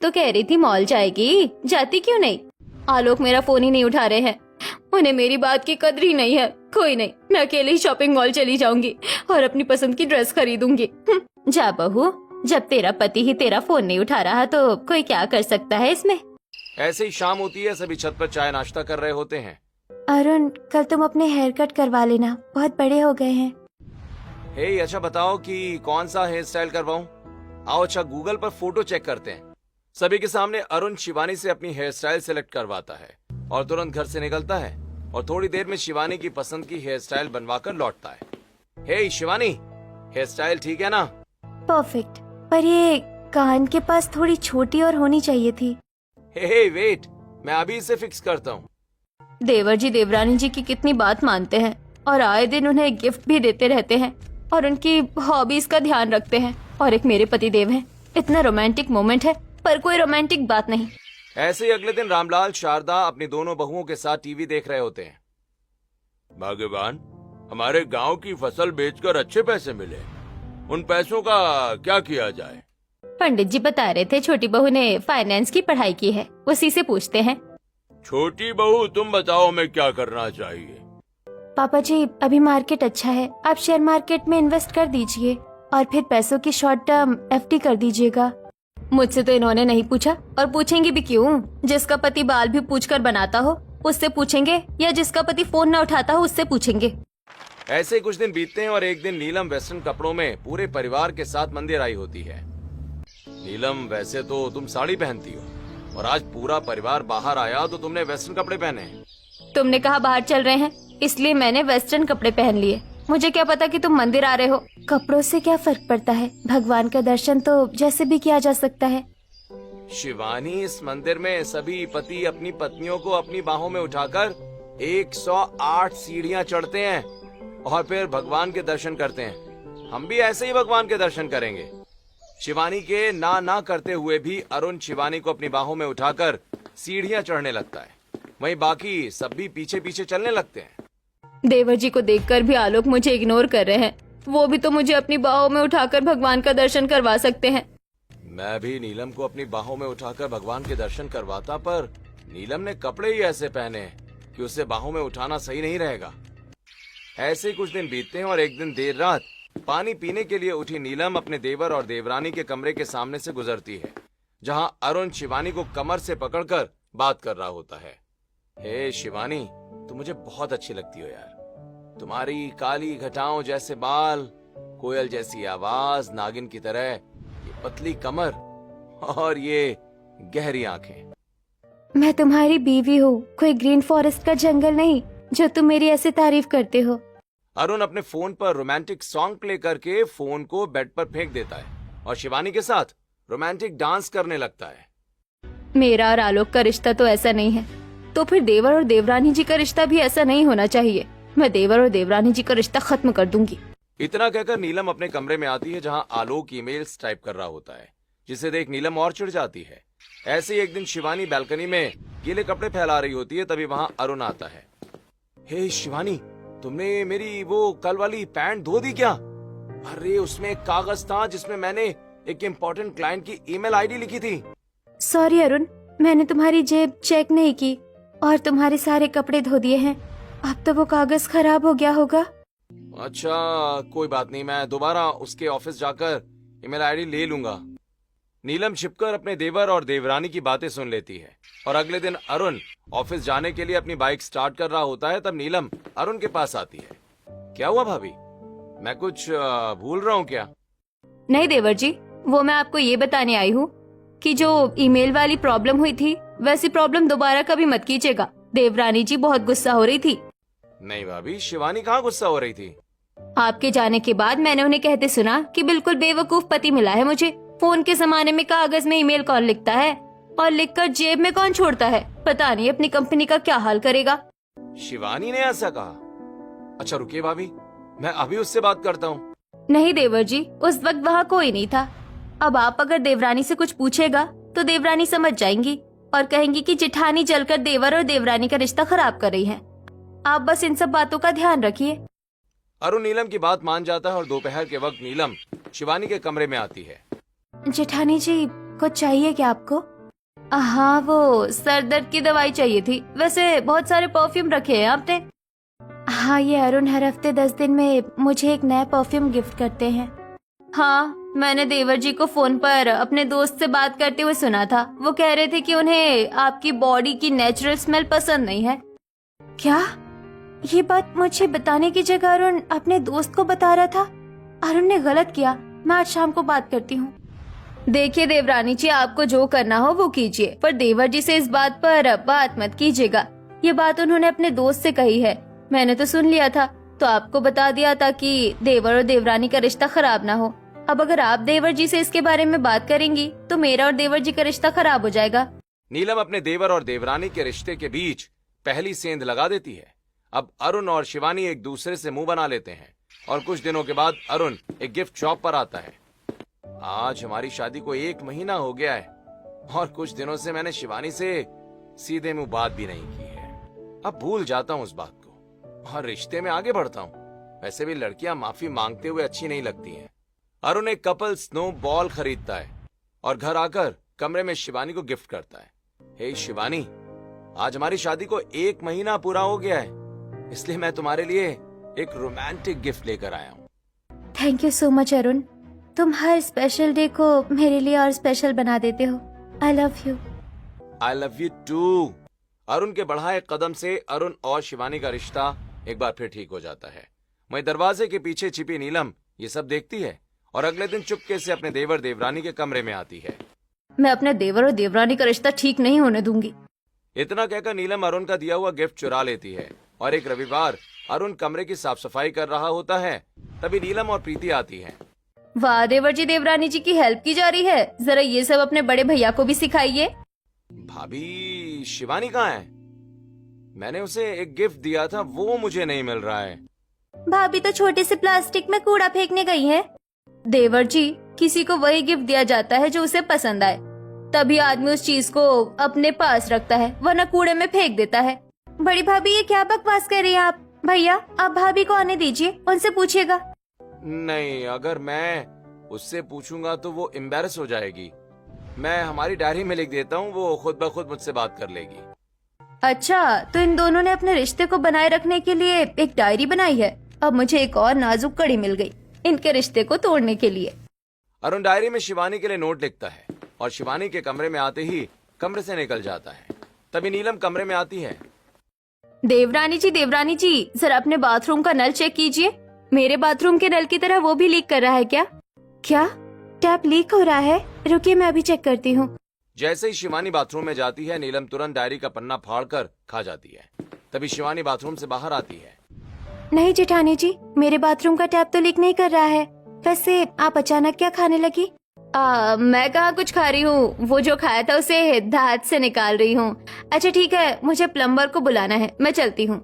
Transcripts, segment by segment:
तो कह रही थी मॉल जाएगी, जाती क्यों नहीं? आलोक मेरा फोन ही नहीं उठा रहे हैं। उन्हें मेरी बात की कदर ही नहीं है। कोई नहीं, मैं अकेले ही शॉपिंग मॉल चली जाऊंगी और अपनी पसंद की ड्रेस खरीदूंगी। जा बहू, जब तेरा पति ही तेरा फोन नहीं उठा रहा तो कोई क्या कर सकता है इसमें। ऐसे ही शाम होती है, सभी छत पर चाय नाश्ता कर रहे होते हैं। अरुण, कल तुम अपने हेयर कट करवा लेना, बहुत बड़े हो गए हैं। हे अच्छा बताओ कि कौन सा हेयर स्टाइल करवाऊं? आओ अच्छा गूगल पर फोटो चेक करते हैं। सभी के सामने अरुण शिवानी से अपनी हेयर स्टाइल सिलेक्ट करवाता है और तुरंत घर से निकलता है और थोड़ी देर में शिवानी की पसंद की हेयर स्टाइल बनवाकर लौटता है। हे शिवानी, हेयर स्टाइल ठीक है ना? परफेक्ट, पर ये कान के पास थोड़ी छोटी और होनी चाहिए थी। हे वेट, मैं अभी इसे फिक्स करता हूँ। देवर जी देवरानी जी की कितनी बात मानते हैं और आए दिन उन्हें गिफ्ट भी देते रहते हैं और उनकी हॉबीज का ध्यान रखते हैं। और एक मेरे पति देव हैं। इतना रोमांटिक मोमेंट है पर कोई रोमांटिक बात नहीं। ऐसे ही अगले दिन रामलाल शारदा अपनी दोनों बहुओं के साथ टीवी देख रहे होते हैं। भगवान, हमारे गांव की फसल बेचकर अच्छे पैसे मिले, उन पैसों का क्या किया जाए? पंडित जी बता रहे थे छोटी बहू ने फाइनेंस की पढ़ाई की है, उसी से पूछते हैं। छोटी बहू, तुम बताओ मैं क्या करना चाहिए? पापा जी, अभी मार्केट अच्छा है, आप शेयर मार्केट में इन्वेस्ट कर दीजिए और फिर पैसों की शॉर्ट टर्म एफडी कर दीजिएगा। मुझसे तो इन्होंने नहीं पूछा और पूछेंगे भी क्यों? जिसका पति बाल भी पूछकर बनाता हो उससे पूछेंगे या जिसका पति फोन न उठाता हो उससे पूछेंगे। ऐसे ही कुछ दिन बीतते हैं और एक दिन नीलम वेस्टर्न कपड़ों में पूरे परिवार के साथ मंदिर आई होती है। नीलम, वैसे तो तुम साड़ी पहनती हो और आज पूरा परिवार बाहर आया तो तुमने वेस्टर्न कपड़े पहने हैं। तुमने कहा बाहर चल रहे हैं, इसलिए मैंने वेस्टर्न कपड़े पहन लिए। मुझे क्या पता कि तुम मंदिर आ रहे हो। कपड़ों से क्या फर्क पड़ता है, भगवान का दर्शन तो जैसे भी किया जा सकता है। शिवानी, इस मंदिर में सभी पति अपनी पत्नियों को अपनी बाहों में उठाकर 108 सीढ़ियां चढ़ते हैं और फिर भगवान के दर्शन करते हैं। हम भी ऐसे ही भगवान के दर्शन करेंगे। शिवानी के ना करते हुए भी अरुण शिवानी को अपनी बाहों में उठाकर सीढ़ियां चढ़ने लगता है। वहीं बाकी सब भी पीछे पीछे चलने लगते हैं। देवर जी को देखकर भी आलोक मुझे इग्नोर कर रहे हैं। वो भी तो मुझे अपनी बाहों में उठाकर भगवान का दर्शन करवा सकते हैं। मैं भी नीलम को अपनी बाहों में उठाकर भगवान के दर्शन करवाता, पर नीलम ने कपड़े ही ऐसे पहने कि उसे बाहों में उठाना सही नहीं रहेगा। ऐसे ही कुछ दिन बीतते हैं और एक दिन देर रात पानी पीने के लिए उठी नीलम अपने देवर और देवरानी के कमरे के सामने से गुजरती है, जहां अरुण शिवानी को कमर से पकड़कर बात कर रहा होता है। हे शिवानी, तुम मुझे बहुत अच्छी लगती हो यार। तुम्हारी काली घटाओं जैसे बाल, कोयल जैसी आवाज, नागिन की तरह ये पतली कमर और ये गहरी आंखें। मैं तुम्हारी बीवी हूँ, कोई ग्रीन फॉरेस्ट का जंगल नहीं जो तुम मेरी ऐसे तारीफ करते हो। अरुण अपने फोन पर रोमांटिक सॉन्ग प्ले करके फोन को बेड पर फेंक देता है और शिवानी के साथ रोमांटिक डांस करने लगता है। मेरा और आलोक का रिश्ता तो ऐसा नहीं है, तो फिर देवर और देवरानी जी का रिश्ता भी ऐसा नहीं होना चाहिए। मैं देवर और देवरानी जी का रिश्ता खत्म कर दूंगी। इतना कहकर नीलम अपने कमरे में आती है, जहां आलोक ईमेल्स टाइप कर रहा होता है, जिसे देख नीलम और चिढ़ जाती है। ऐसे ही एक दिन शिवानी बालकनी में गीले कपड़े फैला रही होती है, तभी वहां अरुण आता है। हे शिवानी, तुमने मेरी वो कल वाली पैंट धो दी क्या? अरे उसमें एक कागज था जिसमें मैंने एक इम्पोर्टेंट क्लाइंट की ईमेल आईडी लिखी थी। सॉरी अरुण, मैंने तुम्हारी जेब चेक नहीं की और तुम्हारे सारे कपड़े धो दिए हैं। अब तो वो कागज खराब हो गया होगा। अच्छा कोई बात नहीं, मैं दोबारा उसके ऑफिस जाकर ईमेल आईडी ले लूंगा। नीलम छिपकर अपने देवर और देवरानी की बातें सुन लेती है और अगले दिन अरुण ऑफिस जाने के लिए अपनी बाइक स्टार्ट कर रहा होता है, तब नीलम अरुण के पास आती है। क्या हुआ भाभी, मैं कुछ भूल रहा हूँ क्या? नहीं देवर जी, वो मैं आपको ये बताने आई हूँ कि जो ईमेल वाली प्रॉब्लम हुई थी वैसी प्रॉब्लम दोबारा कभी मत कीजिएगा। देवरानी जी बहुत गुस्सा हो रही थी। नहीं भाभी, शिवानी कहाँ गुस्सा हो रही थी? आपके जाने के बाद मैंने उन्हें कहते सुना कि बिल्कुल बेवकूफ पति मिला है मुझे। फोन के जमाने में कागज में ईमेल कौन लिखता है और लिखकर जेब में कौन छोड़ता है? पता नहीं अपनी कंपनी का क्या हाल करेगा। शिवानी ने ऐसा कहा? अच्छा रुकिए भाभी, मैं अभी उससे बात करता हूँ। नहीं देवर जी, उस वक्त वहाँ कोई नहीं था। अब आप अगर देवरानी से कुछ पूछेगा तो देवरानी समझ जाएंगी और कहेंगी कि जेठानी जलकर देवर और देवरानी का रिश्ता खराब कर रही है। आप बस इन सब बातों का ध्यान रखिए। अरुण नीलम की बात मान जाता है और दोपहर के वक्त नीलम शिवानी के कमरे में आती है। जेठानी जी, कुछ चाहिए क्या आपको? हाँ, वो सर दर्द की दवाई चाहिए थी। वैसे बहुत सारे परफ्यूम रखे हैं आपने। हाँ, ये अरुण हर हफ्ते 10 दिन में मुझे एक नया परफ्यूम गिफ्ट करते हैं। हाँ, मैंने देवर जी को फोन पर अपने दोस्त से बात करते हुए सुना था। वो कह रहे थे कि उन्हें आपकी बॉडी की नेचुरल स्मेल पसंद नहीं है। क्या? ये बात मुझे बताने की जगह अरुण अपने दोस्त को बता रहा था। अरुण ने गलत किया। मैं आज शाम को बात करती हूँ। देखिए देवरानी जी, आपको जो करना हो वो कीजिए, पर देवर जी से इस बात पर बात मत कीजिएगा। ये बात उन्होंने अपने दोस्त से कही है। मैंने तो सुन लिया था, तो आपको बता दिया था कि देवर और देवरानी का रिश्ता खराब ना हो। अब अगर आप देवर जी से इसके बारे में बात करेंगी तो मेरा और देवर जी का रिश्ता खराब हो जाएगा। नीलम अपने देवर और देवरानी के रिश्ते के बीच पहली सेंध लगा देती है। अब अरुण और शिवानी एक दूसरे से मुंह बना लेते हैं और कुछ दिनों के बाद अरुण एक गिफ्ट शॉप पर आता है। आज हमारी शादी को 1 महीना हो गया है और कुछ दिनों से मैंने शिवानी से सीधे मुंह बात भी नहीं की है। अब भूल जाता हूँ उस बात को और रिश्ते में आगे बढ़ता हूँ। वैसे भी लड़कियां माफी मांगते हुए अच्छी नहीं लगती हैं। अरुण एक कपल स्नो बॉल खरीदता है और घर आकर कमरे में शिवानी को गिफ्ट करता है। हे शिवानी, आज हमारी शादी को 1 महीना पूरा हो गया है, इसलिए मैं तुम्हारे लिए एक रोमांटिक गिफ्ट लेकर आया हूँ। Thank you so much Arun, तुम हर स्पेशल डे को मेरे लिए और स्पेशल बना देते हो। I love you. I love you too. Arun के बढ़ाए कदम से अरुण और शिवानी का रिश्ता एक बार फिर ठीक हो जाता है। वहीं दरवाजे के पीछे छिपी नीलम ये सब देखती है और अगले दिन चुपके से अपने देवर देवरानी के कमरे में आती है। मैं अपने देवर और देवरानी का रिश्ता ठीक नहीं होने दूंगी। इतना कहकर नीलम अरुण का दिया हुआ गिफ्ट चुरा लेती है और एक रविवार अरुण कमरे की साफ सफाई कर रहा होता है, तभी नीलम और प्रीति आती हैं। वाह, देवर जी देवरानी जी की हेल्प की जा रही है। जरा ये सब अपने बड़े भैया को भी सिखाइए। भाभी, शिवानी कहाँ है? मैंने उसे एक गिफ्ट दिया था, वो मुझे नहीं मिल रहा है। भाभी तो छोटे से प्लास्टिक में कूड़ा फेंकने गई है। देवर जी, किसी को वही गिफ्ट दिया जाता है जो उसे पसंद आए, तभी आदमी उस चीज को अपने पास रखता है, वरना कूड़े में फेंक देता है। बड़ी भाभी, ये क्या बकवास कर रही हैं आप? भैया, आप भाभी को आने दीजिए, उनसे पूछिएगा। नहीं, अगर मैं उससे पूछूंगा तो वो एम्बैरस हो जाएगी। मैं हमारी डायरी में लिख देता हूँ, वो खुद ब खुद मुझसे बात कर लेगी। अच्छा, तो इन दोनों ने अपने रिश्ते को बनाए रखने के लिए एक डायरी बनाई है। अब मुझे एक और नाजुक कड़ी मिल गई इनके रिश्ते को तोड़ने के लिए। अरुण डायरी में शिवानी के लिए नोट लिखता है और शिवानी के कमरे में आते ही कमरे से निकल जाता है। तभी नीलम कमरे में आती है। देवरानी जी, जरा अपने बाथरूम का नल चेक कीजिए। मेरे बाथरूम के नल की तरह वो भी लीक कर रहा है क्या? क्या टैप लीक हो रहा है? रुकिए, मैं अभी चेक करती हूँ। जैसे ही शिवानी बाथरूम में जाती है, नीलम तुरंत डायरी का पन्ना फाड़कर खा जाती है। तभी शिवानी बाथरूम से बाहर आती है। नहीं जेठानी जी, मेरे बाथरूम का टैप तो लीक नहीं कर रहा है। वैसे आप अचानक क्या खाने लगी? मैं कहाँ कुछ खा रही हूँ, वो जो खाया था उसे दांत से निकाल रही हूँ। अच्छा ठीक है, मुझे प्लम्बर को बुलाना है, मैं चलती हूँ।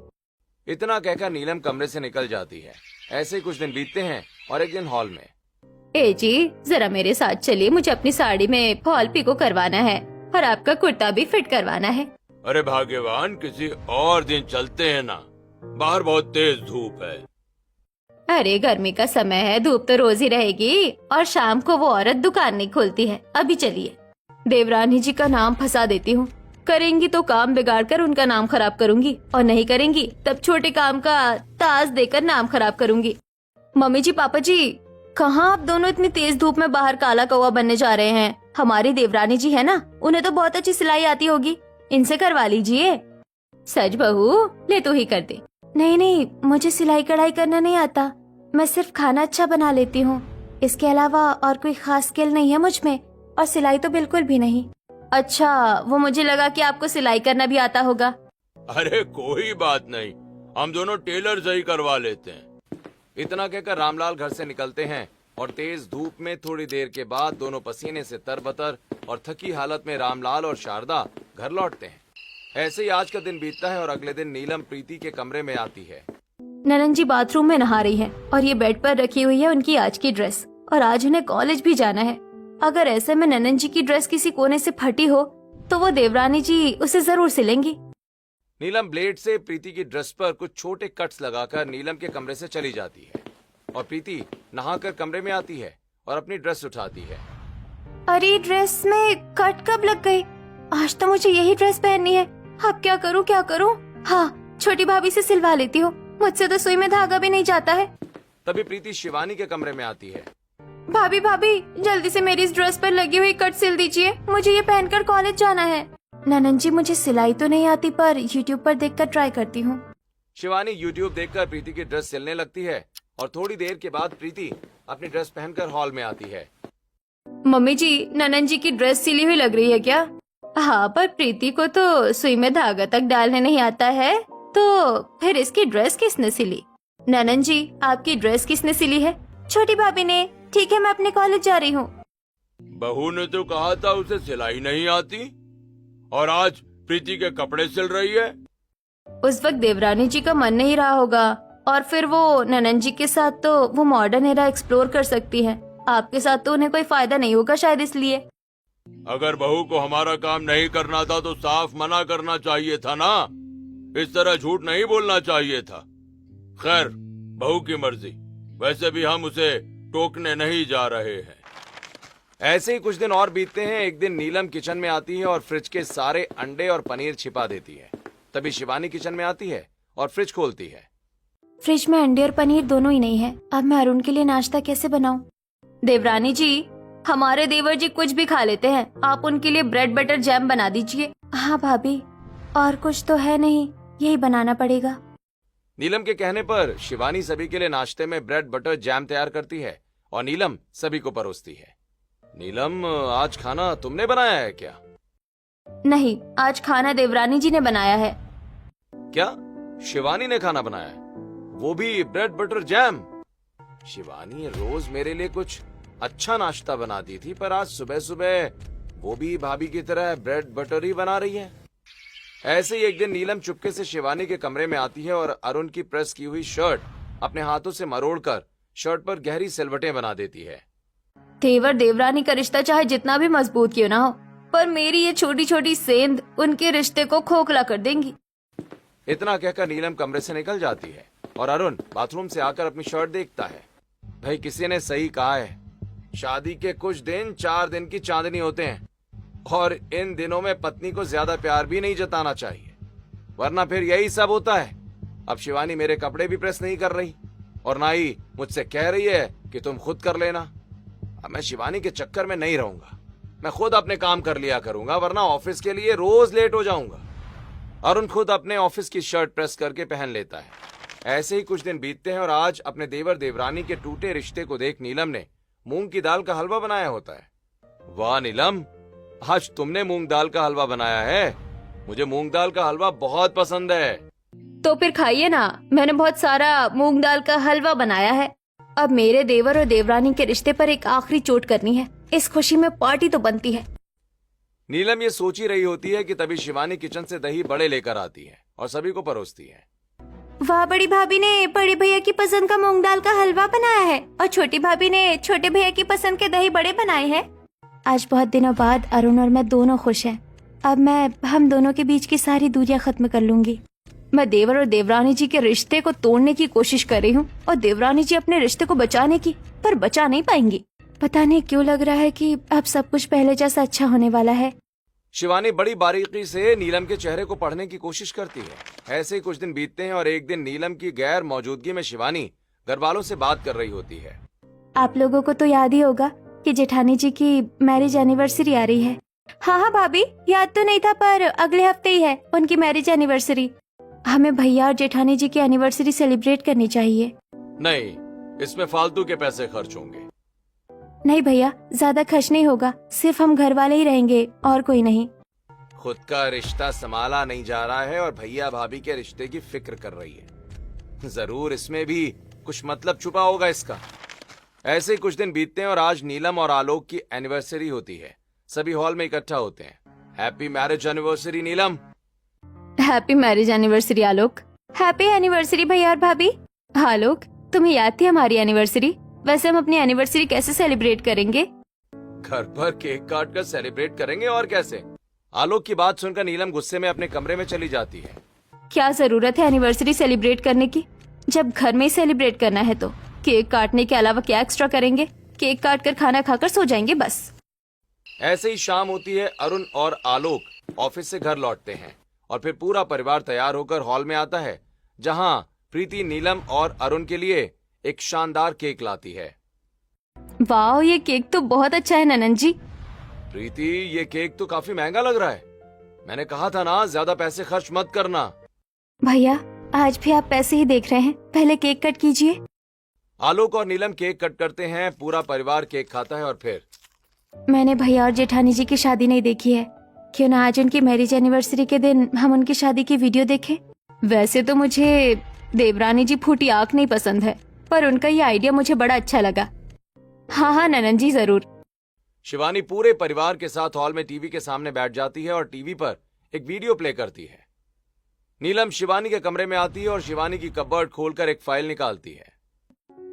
इतना कहकर नीलम कमरे से निकल जाती है। ऐसे कुछ दिन बीतते हैं और एक दिन हॉल में। ए जी, जरा मेरे साथ चलिए, मुझे अपनी साड़ी में फॉल पिको करवाना है और आपका कुर्ता भी फिट करवाना है। अरे भाग्यवान, किसी और दिन चलते हैं ना, बाहर बहुत तेज धूप है। अरे गर्मी का समय है, धूप तो रोज ही रहेगी और शाम को वो औरत दुकान नहीं खोलती है। अभी चलिए। देवरानी जी का नाम फंसा देती हूँ। करेंगी तो काम बिगाड़ कर उनका नाम खराब करूंगी और नहीं करेंगी तब छोटे काम का ताज देकर नाम खराब करूंगी। मम्मी जी, पापा जी, कहाँ आप दोनों इतनी तेज धूप में बाहर काला कौवा बनने जा रहे हैं? हमारी देवरानी जी है ना, उन्हें तो बहुत अच्छी सिलाई आती होगी, इनसे करवा लीजिए। सच बहू, ले तू ही कर दे। नहीं, मुझे सिलाई कढ़ाई करना नहीं आता। मैं सिर्फ खाना अच्छा बना लेती हूँ। इसके अलावा और कोई खास स्किल नहीं है मुझ में, और सिलाई तो बिल्कुल भी नहीं। अच्छा, वो मुझे लगा कि आपको सिलाई करना भी आता होगा। अरे कोई बात नहीं, हम दोनों टेलर से ही करवा लेते हैं। इतना कहकर रामलाल घर से निकलते हैं और तेज धूप में थोड़ी देर के बाद दोनों पसीने से तरबतर और थकी हालत में रामलाल और शारदा घर लौटते हैं। ऐसे ही आज का दिन बीतता है और अगले दिन नीलम प्रीति के कमरे में आती है। ननन जी बाथरूम में नहा रही है और ये बेड पर रखी हुई है उनकी आज की ड्रेस, और आज उन्हें कॉलेज भी जाना है। अगर ऐसे में ननन जी की ड्रेस किसी कोने से फटी हो तो वो देवरानी जी उसे जरूर सिलेंगी। नीलम ब्लेड से प्रीति की ड्रेस पर कुछ छोटे कट्स लगाकर नीलम के कमरे से चली जाती है और प्रीति नहाकर कमरे में आती है और अपनी ड्रेस उठाती है। अरे ड्रेस में कट कब लग गई? आज तो मुझे यही ड्रेस पहननी है। अब क्या करूँ क्या करूँ? हाँ, छोटी भाभी से सिलवा लेती हूँ, मुझसे तो सुई में धागा भी नहीं जाता है। तभी प्रीति शिवानी के कमरे में आती है। भाभी भाभी, जल्दी से मेरी इस ड्रेस पर लगी हुई कट सिल दीजिए, मुझे ये पहनकर कॉलेज जाना है। ननन जी, मुझे सिलाई तो नहीं आती पर यूट्यूब पर देखकर ट्राई करती हूँ। शिवानी यूट्यूब देखकर प्रीति की ड्रेस सिलने लगती है और थोड़ी देर के बाद प्रीति अपनी ड्रेस पहनकर हॉल में आती है। मम्मी जी, ननन जी की ड्रेस सिली हुई लग रही है क्या? हाँ, पर प्रीति को तो सुई में धागा तक डालने नहीं आता है, तो फिर इसकी ड्रेस किसने सिली? ननन जी, आपकी ड्रेस किसने सिली है? छोटी भाभी ने। ठीक है, मैं अपने कॉलेज जा रही हूँ। बहू ने तो कहा था उसे सिलाई नहीं आती और आज प्रीति के कपड़े सिल रही है। उस वक्त देवरानी जी का मन नहीं रहा होगा और फिर वो ननन जी के साथ तो वो मॉडर्न एरा एक्सप्लोर कर सकती है, आपके साथ तो उन्हें कोई फायदा नहीं होगा शायद, इसलिए। अगर बहू को हमारा काम नहीं करना था तो साफ मना करना चाहिए था ना, इस तरह झूठ नहीं बोलना चाहिए था। खैर, बहू की मर्जी, वैसे भी हम उसे टोकने नहीं जा रहे हैं। ऐसे ही कुछ दिन और बीतते हैं। एक दिन नीलम किचन में आती है और फ्रिज के सारे अंडे और पनीर छिपा देती है। तभी शिवानी किचन में आती है और फ्रिज खोलती है। फ्रिज में अंडे और पनीर दोनों ही नहीं है। अब मैं अरुण के लिए नाश्ता कैसे बनाऊं? देवरानी जी, हमारे देवर जी कुछ भी खा लेते हैं, आप उनके लिए ब्रेड बटर जैम बना दीजिए। हाँ भाभी, और कुछ तो है नहीं, यही बनाना पड़ेगा। नीलम के कहने पर शिवानी सभी के लिए नाश्ते में ब्रेड बटर जैम तैयार करती है और नीलम सभी को परोसती है। नीलम, आज खाना तुमने बनाया है क्या? नहीं, आज खाना देवरानी जी ने बनाया है। क्या शिवानी ने खाना बनाया है, वो भी ब्रेड बटर जैम? शिवानी रोज मेरे लिए कुछ अच्छा नाश्ता बनाती थी, पर आज सुबह सुबह वो भी भाभी की तरह ब्रेड बटर ही बना रही है। ऐसे ही एक दिन नीलम चुपके से शिवानी के कमरे में आती है और अरुण की प्रेस की हुई शर्ट अपने हाथों से मरोड़कर शर्ट पर गहरी सिलवटें बना देती है। देवर देवरानी का रिश्ता चाहे जितना भी मजबूत क्यों ना हो, पर मेरी ये छोटी छोटी सेंध उनके रिश्ते को खोखला कर देंगी। इतना कहकर नीलम कमरे से निकल जाती है और अरुण बाथरूम से आकर अपनी शर्ट देखता है। भाई, किसी ने सही कहा है, शादी के कुछ दिन 4 दिन की चांदनी होते हैं और इन दिनों में पत्नी को ज्यादा प्यार भी नहीं जताना चाहिए, वरना फिर यही सब होता है। अब शिवानी मेरे कपड़े भी प्रेस नहीं कर रही और ना ही मुझसे कह रही है कि तुम खुद कर लेना। अब मैं शिवानी के चक्कर में नहीं रहूंगा, मैं खुद अपने काम कर लिया करूंगा, वरना ऑफिस के लिए रोज लेट हो जाऊंगा। अरुण खुद अपने ऑफिस की शर्ट प्रेस करके पहन लेता है। ऐसे ही कुछ दिन बीतते हैं और आज अपने देवर देवरानी के टूटे रिश्ते को देख नीलम ने मूंग की दाल का हलवा बनाया होता है। वाह नीलम, आज तुमने मूंग दाल का हलवा बनाया है, मुझे मूंग दाल का हलवा बहुत पसंद है। तो फिर खाइए ना, मैंने बहुत सारा मूंग दाल का हलवा बनाया है। अब मेरे देवर और देवरानी के रिश्ते पर एक आखिरी चोट करनी है, इस खुशी में पार्टी तो बनती है। नीलम ये सोच ही रही होती है कि तभी शिवानी किचन से दही बड़े लेकर आती है और सभी को परोसती है। वाह, बड़ी भाभी ने बड़े भैया की पसंद का मूंग दाल का हलवा बनाया है और छोटी भाभी ने छोटे भैया की पसंद के दही बड़े बनाए हैं। आज बहुत दिनों बाद अरुण और मैं दोनों खुश हैं। अब मैं हम दोनों के बीच की सारी दूरियां खत्म कर लूंगी। मैं देवर और देवरानी जी के रिश्ते को तोड़ने की कोशिश कर रही हूँ और देवरानी जी अपने रिश्ते को बचाने की, पर बचा नहीं पाएंगी। पता नहीं क्यों लग रहा है कि अब सब कुछ पहले जैसा अच्छा होने वाला है। शिवानी बड़ी बारीकी से नीलम के चेहरे को पढ़ने की कोशिश करती है। ऐसे ही कुछ दिन बीतते हैं और एक दिन नीलम की गैर मौजूदगी में शिवानी घर वालों से बात कर रही होती है। आप लोगों को तो याद ही होगा कि जेठानी जी की मैरिज एनिवर्सरी आ रही है। हाँ हाँ भाभी, याद तो नहीं था, पर अगले हफ्ते ही है उनकी मैरिज एनिवर्सरी। हमें भैया और जेठानी जी की एनिवर्सरी सेलिब्रेट करनी चाहिए। नहीं, इसमें फालतू के पैसे खर्च होंगे। नहीं भैया, ज्यादा खर्च नहीं होगा, सिर्फ हम घर वाले ही रहेंगे और कोई नहीं। खुद का रिश्ता संभाला नहीं जा रहा है और भैया भाभी के रिश्ते की फिक्र कर रही है। जरूर इसमें भी कुछ मतलब छुपा होगा इसका। ऐसे ही कुछ दिन बीतते हैं और आज नीलम और आलोक की एनिवर्सरी होती है। सभी हॉल में इकट्ठा होते हैं। हैप्पी मैरिज एनिवर्सरी नीलम। हैप्पी मैरिज एनिवर्सरी आलोक। हैप्पी एनिवर्सरी भैया और भाभी। आलोक, तुम्हें याद थी हमारी एनिवर्सरी? वैसे हम अपनी एनिवर्सरी कैसे सेलिब्रेट करेंगे? घर पर केक काट कर सेलिब्रेट करेंगे, और कैसे। आलोक की बात सुनकर नीलम गुस्से में अपने कमरे में चली जाती है। क्या जरूरत है एनिवर्सरी सेलिब्रेट करने की? जब घर में ही सेलिब्रेट करना है तो केक काटने के अलावा क्या एक्स्ट्रा करेंगे? केक काट कर खाना खाकर सो जाएंगे बस। ऐसे ही शाम होती है। अरुण और आलोक ऑफिस से घर लौटते हैं और फिर पूरा परिवार तैयार होकर हॉल में आता है, जहां प्रीति नीलम और अरुण के लिए एक शानदार केक लाती है। वाह, ये केक तो बहुत अच्छा है ननंद जी। प्रीति, ये केक तो काफी महंगा लग रहा है। मैंने कहा था ना, ज्यादा पैसे खर्च मत करना। भैया, आज भी आप पैसे ही देख रहे हैं, पहले केक कट कीजिए। आलोक और नीलम केक कट करते हैं, पूरा परिवार केक खाता है और फिर मैंने भैया और जेठानी जी की शादी नहीं देखी है, क्यों ना आज उनकी मैरिज एनिवर्सरी के दिन हम उनकी शादी की वीडियो देखें। वैसे तो मुझे देवरानी जी फूटी आंख नहीं पसंद है, पर उनका ये आइडिया मुझे बड़ा अच्छा लगा। हाँ हाँ ननंद जी, जरूर। शिवानी पूरे परिवार के साथ हॉल में टीवी के सामने बैठ जाती है और टीवी पर एक वीडियो प्ले करती है। नीलम शिवानी के कमरे में आती है और शिवानी की कबर्ड खोलकर एक फाइल निकालती है।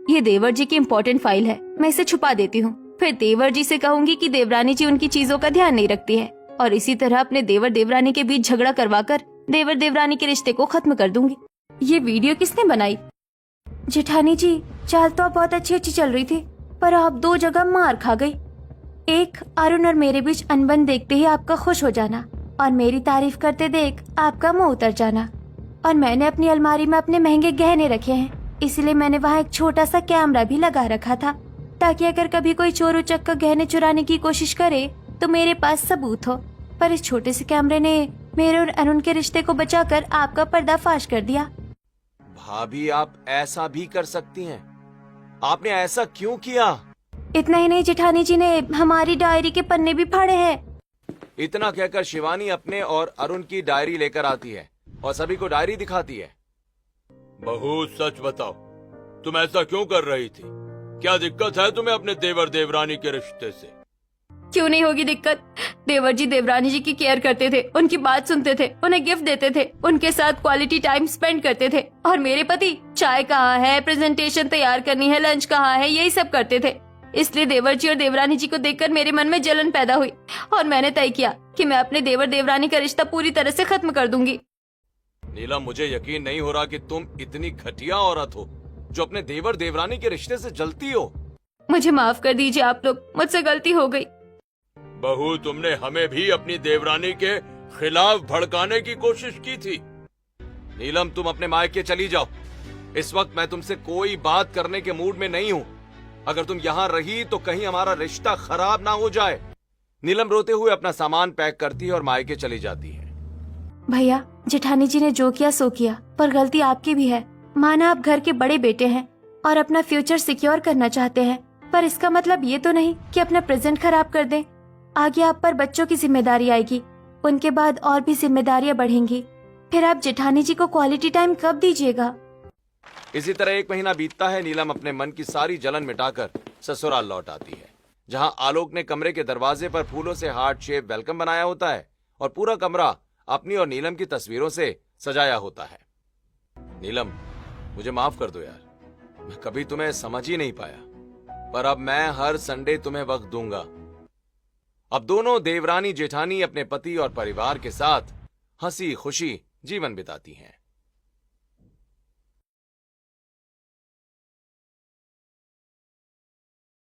ये देवर जी की इम्पोर्टेंट फाइल है, मैं इसे छुपा देती हूँ। फिर देवर जी से कहूंगी कि देवरानी जी उनकी चीजों का ध्यान नहीं रखती है, और इसी तरह अपने देवर देवरानी के बीच झगड़ा करवाकर देवर देवरानी के रिश्ते को खत्म कर दूंगी। ये वीडियो किसने बनाई? जेठानी जी, चाल तो आप बहुत अच्छी चल रही थी, पर आप दो जगह मार खा गई। एक, अरुण और मेरे बीच अनबन देखते ही आपका खुश हो जाना, और मेरी तारीफ करते देख आपका मुंह उतर जाना। और मैंने अपनी अलमारी में अपने महंगे गहने रखे हैं, इसलिए मैंने वहाँ एक छोटा सा कैमरा भी लगा रखा था, ताकि अगर कभी कोई चोर उचक कर गहने चुराने की कोशिश करे तो मेरे पास सबूत हो। पर इस छोटे से कैमरे ने मेरे और अरुण के रिश्ते को बचाकर आपका पर्दाफाश कर दिया। भाभी, आप ऐसा भी कर सकती हैं? आपने ऐसा क्यों किया? इतना ही नहीं, जेठानी जी ने हमारी डायरी के पन्ने भी फाड़े हैं। इतना कहकर शिवानी अपने और अरुण की डायरी लेकर आती है और सभी को डायरी दिखाती है। बहू, सच बताओ, तुम ऐसा क्यों कर रही थी? क्या दिक्कत है तुम्हें अपने देवर देवरानी के रिश्ते से? क्यों नहीं होगी दिक्कत? देवर जी देवरानी जी की केयर करते थे, उनकी बात सुनते थे, उन्हें गिफ्ट देते थे, उनके साथ क्वालिटी टाइम स्पेंड करते थे। और मेरे पति चाय कहाँ है, प्रेजेंटेशन तैयार करनी है, लंच कहाँ है, यही सब करते थे। इसलिए देवर जी और देवरानी जी को देखकर मेरे मन में जलन पैदा हुई, और मैंने तय किया कि मैं अपने देवर देवरानी का रिश्ता पूरी तरह से खत्म कर दूंगी। नीलम, मुझे यकीन नहीं हो रहा कि तुम इतनी घटिया औरत हो जो अपने देवर देवरानी के रिश्ते से जलती हो। मुझे माफ कर दीजिए आप लोग, मुझसे गलती हो गई। बहू, तुमने हमें भी अपनी देवरानी के खिलाफ भड़काने की कोशिश की थी। नीलम, तुम अपने मायके चली जाओ। इस वक्त मैं तुमसे कोई बात करने के मूड में नहीं हूँ। अगर तुम यहाँ रही तो कहीं हमारा रिश्ता खराब ना हो जाए। नीलम रोते हुए अपना सामान पैक करती है और मायके चली जाती है। भैया, जेठानी जी ने जो किया सो किया, पर गलती आपकी भी है। माना आप घर के बड़े बेटे हैं और अपना फ्यूचर सिक्योर करना चाहते हैं, पर इसका मतलब ये तो नहीं कि अपना प्रेजेंट खराब कर दें। आगे आप पर बच्चों की जिम्मेदारी आएगी, उनके बाद और भी जिम्मेदारियां बढ़ेंगी। फिर आप जेठानी जी को क्वालिटी टाइम कब दीजिएगा? इसी तरह एक महीना बीतता है। नीलम अपने मन की सारी जलन मिटाकर ससुराल लौट आती है, जहां आलोक ने कमरे के दरवाजे पर फूलों से हार्ट शेप वेलकम बनाया होता है और पूरा कमरा अपनी और नीलम की तस्वीरों से सजाया होता है। नीलम, मुझे माफ कर दो यार, मैं कभी तुम्हें समझ ही नहीं पाया, पर अब मैं हर संडे तुम्हें वक्त दूंगा। अब दोनों देवरानी जेठानी अपने पति और परिवार के साथ हंसी खुशी जीवन बिताती हैं।